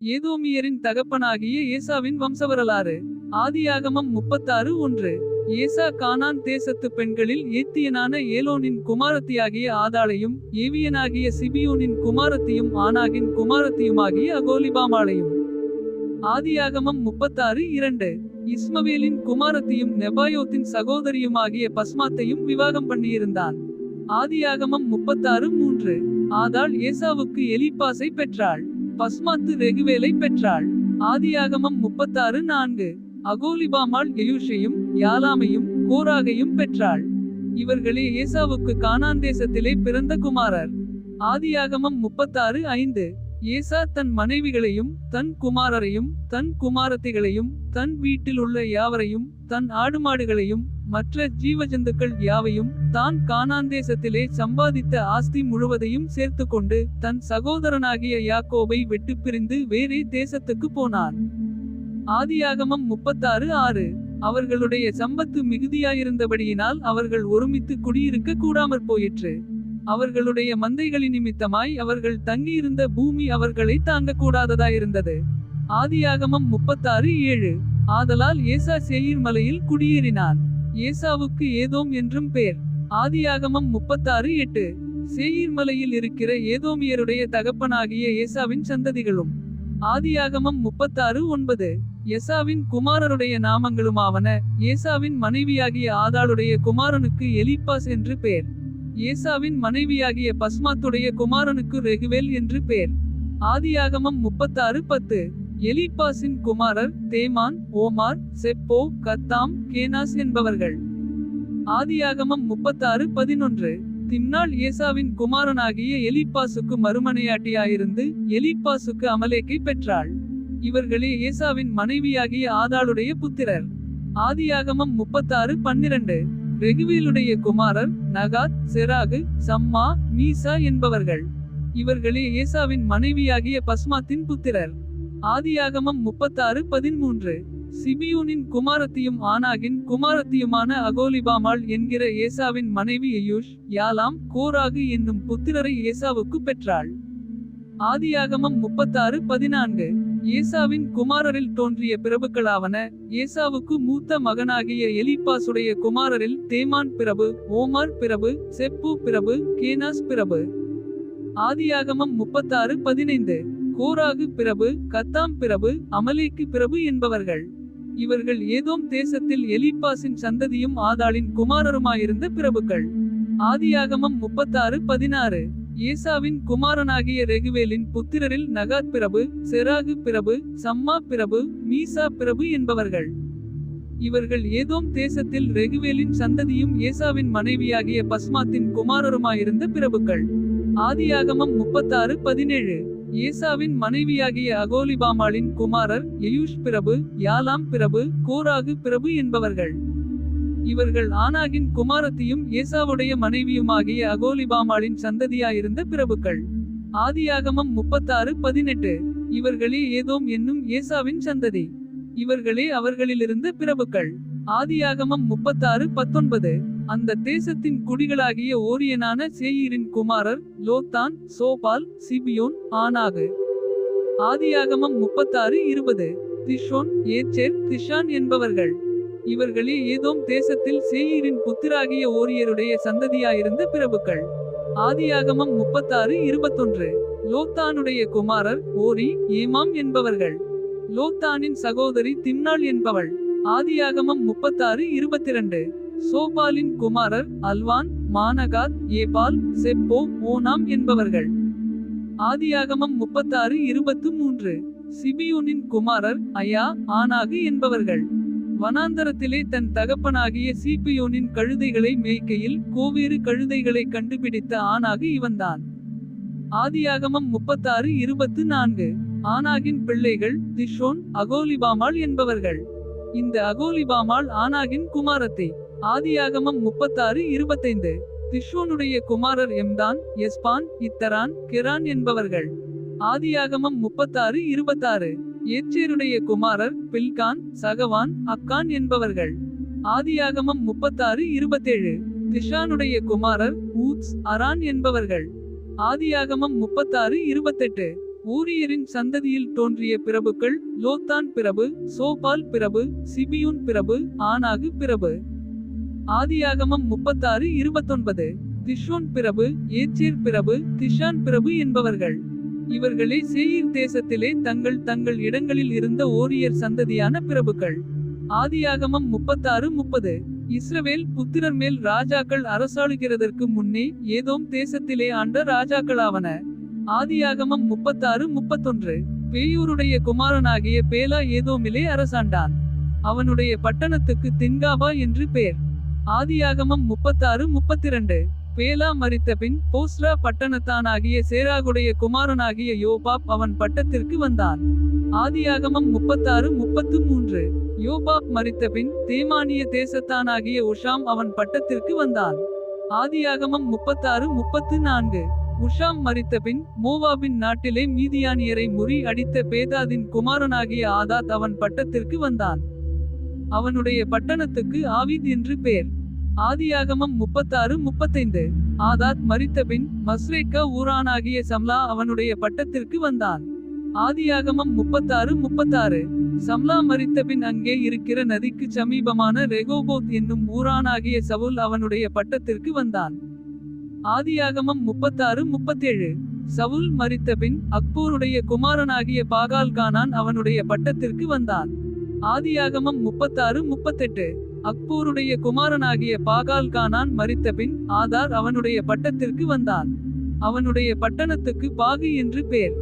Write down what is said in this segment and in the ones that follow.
ஏதோமியரின் தகப்பனாகிய ஏசாவின் வம்சவரலாறு. ஆதியாகமம் 36:1. ஏசா கானான் தேசத்து பெண்களில் ஏத்தியனான ஏலோனின் குமாரத்தியாகிய ஆதாளையும் ஏவியனாகிய சிபியோனின் குமாரத்தியும் ஆனாகின் குமாரத்தியுமாகிய அகோலிபாமாளையும். ஆதியாகமம் 36:2. இஸ்மவேலின் குமாரத்தியும் நெபாயோத்தின் சகோதரியுமாகிய பஸ்மாத்தையும் விவாகம் பண்ணியிருந்தான். ஆதியாகமம் 36:3. ஆதாள் ஏசாவுக்கு எலிப்பாசை பெற்றாள். பஸ்மாத்து ரெகுவேலை பெற்றாள். ஆதியாகமம் 36:4. அகோலிபாமாள் எயூஷையும் யாலாமையும் கோராகையும் பெற்றாள். இவர்களே ஏசாவுக்கு கானான் தேசத்திலே பிறந்த குமாரர். ஆதியாகமம் 36:5. ஏசா தன் மனைவிகளையும் தன் குமாரரையும் தன் குமாரத்திகளையும் தன் வீட்டில் உள்ள யாவரையும் தன் ஆடுமாடுகளையும் மற்ற ஜீவஜந்துக்கள் யாவையும் தான் கானான் தேசத்திலே சம்பாதித்த ஆஸ்தி முழுவதையும் சேர்த்துக்கொண்டு தன் சகோதரனாகிய யாக்கோபை விட்டு பிரிந்து வேறே தேசத்துக்கு போனான். ஆதியாகமம் 36:6. அவர்களுடைய சம்பத்து மிகுதியாயிருந்தபடியினால் அவர்கள் ஒருமித்து குடியிருக்க கூடாமற் போயிற்று. அவர்களுடைய மந்தைகளின் நிமித்தமாய் அவர்கள் தங்கியிருந்த பூமி அவர்களை தாங்கக்கூடாததாயிருந்தது. ஆதியாகமம் 36:7. ஆதலால் ஏசா சேயீர் மலையில் குடியேறினான். ஏசாவுக்கு ஏதோம் என்றும் பேர். ஆதியாகமம் 36:8. சேயீர் மலையில் இருக்கிற ஏதோமியருடைய தகப்பனாகிய ஏசாவின் சந்ததிகளும். ஆதியாகமம் 36:9. ஏசாவின் குமாரருடைய நாமங்களுமாவன. ஏசாவின் மனைவியாகிய ஆதாளுடைய குமாரனுக்கு எலிப்பாஸ் என்று பேர். ஏசாவின் மனைவியாகிய பஸ்மாத்துடைய குமாரனுக்கு ரெகுவேல் என்று பேர். ஆதியாகமம் 36:10. எலிப்பாசின் குமாரர் தேமான் ஓமார் செப்போ கத்தாம் கேனாஸ் என்பவர்கள். ஆதியாகமம் 36:11. திம்னாள் ஏசாவின் குமாரனாகிய எலிப்பாசுக்கு மறுமனையாட்டியாயிருந்து எலிப்பாசுக்கு அமலேக்கை பெற்றாள். இவர்களே ஏசாவின் மனைவியாகிய ஆதாளுடைய புத்திரர். ஆதியாகமம் 36:12. ரெகுவேலுடைய குமாரர் நகாத் செராகு சம்மா மீசா என்பவர்கள். இவர்களே ஏசாவின் மனைவியாகிய பஸ்மாத்தின் புத்திரர். ஆதியாகமம் 36:13. சிபியோனின் குமாரத்தியும் ஆனாகின் குமாரத்தியுமான அகோலிபாமாள் என்கிற ஏசாவின் மனைவி எயூஷ் யாலாம் கோராகு என்னும் புத்திரரை ஏசாவுக்கு பெற்றாள். ஆதியாகமம் 36:14. ஏசாவின் குமாரரில் தோன்றிய பிரபுக்களாவன. ஏசாவுக்கு மூத்த மகனாகிய எலிப்பாசுடைய குமாரரில் தேமான் பிரபு ஓமார் பிரபு செப்பு பிரபு கேனாஸ் பிரபு. ஆதியாகமம் 36:15. கோராகு பிரபு கத்தாம் பிரபு அமலேக்கு பிரபு என்பவர்கள். இவர்கள் ஏதோம் தேசத்தில் எலிப்பாசின் சந்ததியும் ஆதாளின் குமாரருமாயிருந்த பிரபுக்கள். ஆதியாகமம் 36:16. ஏசாவின் குமாரனாகிய ரெகுவேலின் புத்திரரில் நகாத் பிரபு செராகு பிரபு சம்மா பிரபு மீசா பிரபு என்பவர்கள். இவர்கள் ஏதோம் தேசத்தில் ரெகுவேலின் சந்ததியும் ஏசாவின் மனைவியாகிய பஸ்மாத்தின் குமாரருமாயிருந்த பிரபுக்கள். ஆதியாகமம் 36:17. ஏசாவின் மனைவியாகிய அகோலிபாமாளின் குமாரர் எயூஷ் பிரபு யாலாம் பிரபு கோராகு பிரபு என்பவர்கள். இவர்கள் ஆனாகின் குமாரத்தியும் ஏசாவுடைய மனைவியுமாகிய அகோலிபாமாளின் சந்ததியாயிருந்த பிரபுக்கள். ஆதியாகமம் 36:18. இவர்களே ஏதோம் என்னும் ஏசாவின் சந்ததி. இவர்களே அவர்களிலிருந்த பிரபுக்கள். ஆதியாகமம் 36:19. அந்த தேசத்தின் குடிகளாகிய ஓரியனான சேயீரின் குமாரர் லோத்தான் சோபால் சிபியோன் ஆனாகு. ஆதியாகமம் 36:20. திஷோன் ஏச்சேர் திஷான் என்பவர்கள். இவர்களே ஏதோம் தேசத்தில் சேயீரின் புத்திராகிய ஓரியருடைய சந்ததியாயிருந்த பிரபுக்கள். ஆதியாகமம் 36:21. லோத்தானுடைய குமாரர் ஓரி ஏமாம் என்பவர்கள். லோத்தானின் சகோதரி திம்னாள் என்பவள். ஆதியாகமம் 36:22. சோபாலின் குமாரர் அல்வான் மானகாத் ஏபால் செப்போ ஓனாம் என்பவர்கள். ஆதியாகமம் 36:23. சிபியோனின் குமாரர் அயா ஆனாகு என்பவர்கள். வனாந்தரத்திலே தன் தகப்பனாகிய சீபியோனின் கழுதைகளை மேய்க்கையில் கோவேறு கழுதைகளை கண்டுபிடித்த ஆனாகு இவன்தான். ஆதியாகமம் 36:24. ஆனாகின் பிள்ளைகள் திஷோன் அகோலிபாமாள் என்பவர்கள். இந்த அகோலிபாமாள் ஆனாகின் குமாரத்தை. ஆதியாகமம் 36:25. திஷோனுடைய குமாரர் எம்தான் எஸ்பான் இத்தரான் கெரான் என்பவர்கள். ஆதியாகமம் 36:26. ஏச்சேருடைய குமாரர் பில்கான் சகவான் அக்கான் என்பவர்கள். ஆதியாகமம் 36:27. திஷானுடைய குமாரர் ஊத்ஸ் அரான் என்பவர்கள். ஆதியாகமம் 36:28. ஊரியரின் சந்ததியில் தோன்றிய பிரபுக்கள் லோத்தான் பிரபு, சோபால் பிரபு, சிபியூன் பிரபு, ஆனாகு பிரபு. ஆதியாகமம் 36:29. திஷோன் பிரபு, ஏச்சேர் பிரபு, திஷான் பிரபு என்பவர்கள். இவர்களே சேயீர் தேசத்திலே தங்கள் தங்கள் இடங்களில் இருந்த ஓரியர் சந்ததியான பிரபுக்கள். ஆதியாகமம் 36:30. இஸ்ரவேல் புத்திரர் மேல் ராஜாக்கள் அரசாளுகிறதற்கு முன்னே ஏதோம் தேசத்திலே ஆண்ட ராஜாக்களாவன. ஆதியாகமம் 36:31. பேயூருடைய குமாரனாகிய பேலா ஏதோமிலே அரசாண்டான். அவனுடைய பட்டணத்துக்கு தின்காபா என்று பேர். ஆதியாகமம் 36:32. பேலா மரித்தபின் போஸ்ரா பட்டணத்தானாகிய சேராகுடைய குமாரனாகிய யோபாப் அவன் பட்டத்திற்கு வந்தான். ஆதியாகமம் 36:33. யோபாப் மரித்தபின் தேமானிய தேசத்தானாகிய உஷாம் அவன் பட்டத்திற்கு வந்தான். ஆதியாகமம் 36:34. உஷாம் மரித்தபின் மோவாபின் நாட்டிலே மீதியானியரை முறி அடித்த பேதாதின் குமாரனாகிய ஆதாத் அவன் பட்டத்திற்கு வந்தான். அவனுடைய பட்டணத்துக்கு ஆவீத் என்று பேர். ஆதியாகமம் 36:35. ஆதாத் மரித்தபின் மஸ்ரேக்கா ஊரானாகிய சம்லா அவனுடைய பட்டத்திற்கு வந்தான். ஆதியாகமம் 36:36. சம்லா மரித்தபின் அங்கே இருக்கிற நதிக்கு சமீபமான ரெகோபோத் என்னும் ஊரானாகிய சவுல் அவனுடைய பட்டத்திற்கு வந்தான். ஆதியாகமம் 36:37. சவுல் மரித்தபின் அக்போருடைய குமாரனாகிய பாகால்கானான் அவனுடைய பட்டத்திற்கு வந்தான். ஆதியாகமம் 36:38. அக்போருடைய குமாரனாகிய பாகால்கானான் மரித்தபின் ஆதார் அவனுடைய பட்டத்திற்கு வந்தான். அவனுடைய பட்டணத்துக்கு பாகு என்று பேர்.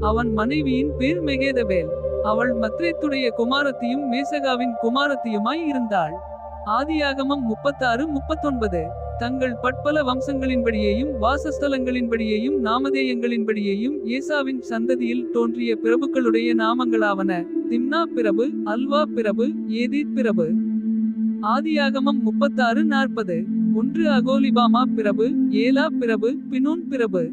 அவன் மனைவியின் பேர் மெகேதபேல். அவள் மத்ரேத்துடைய குமாரத்தியும் மேசகாவின் குமாரத்தியுமாய் இருந்தாள். ஆதியாகமம் 36:39. தங்கள் பட்பல வம்சங்களின்படியேயும் வாசஸ்தலங்களின்படியேயும் நாமதேயங்களின்படியேயும் ஏசாவின் சந்ததியில் தோன்றிய பிரபுக்களுடைய நாமங்களாவன: திம்னா பிரபு, அல்வா பிரபு, ஏதீத் பிரபு. ஆதியாகமம் 36:40. 1 அகோலிபாமா பிரபு, ஏலா பிரபு, பினோன் பிரபு.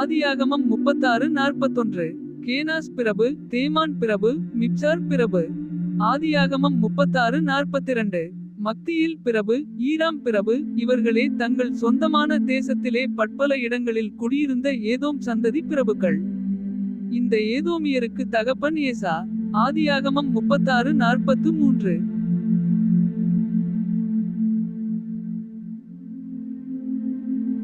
ஆதியாகமம் 36:41. கேனாஸ் பிரபு, தேமான் பிரபு, மிப்சார் பிரபு. ஆதியாகமம் 36:42. மக்தியில் பிரபு, ஈராம் பிரபு. இவர்களே தங்கள் சொந்தமான தேசத்திலே பட்பல இடங்களில் குடியிருந்த ஏதோம் சந்ததி பிரபுக்கள். இந்த ஏதோமியருக்கு தகப்பன் ஏசா. ஆதியாகமம் 36:43.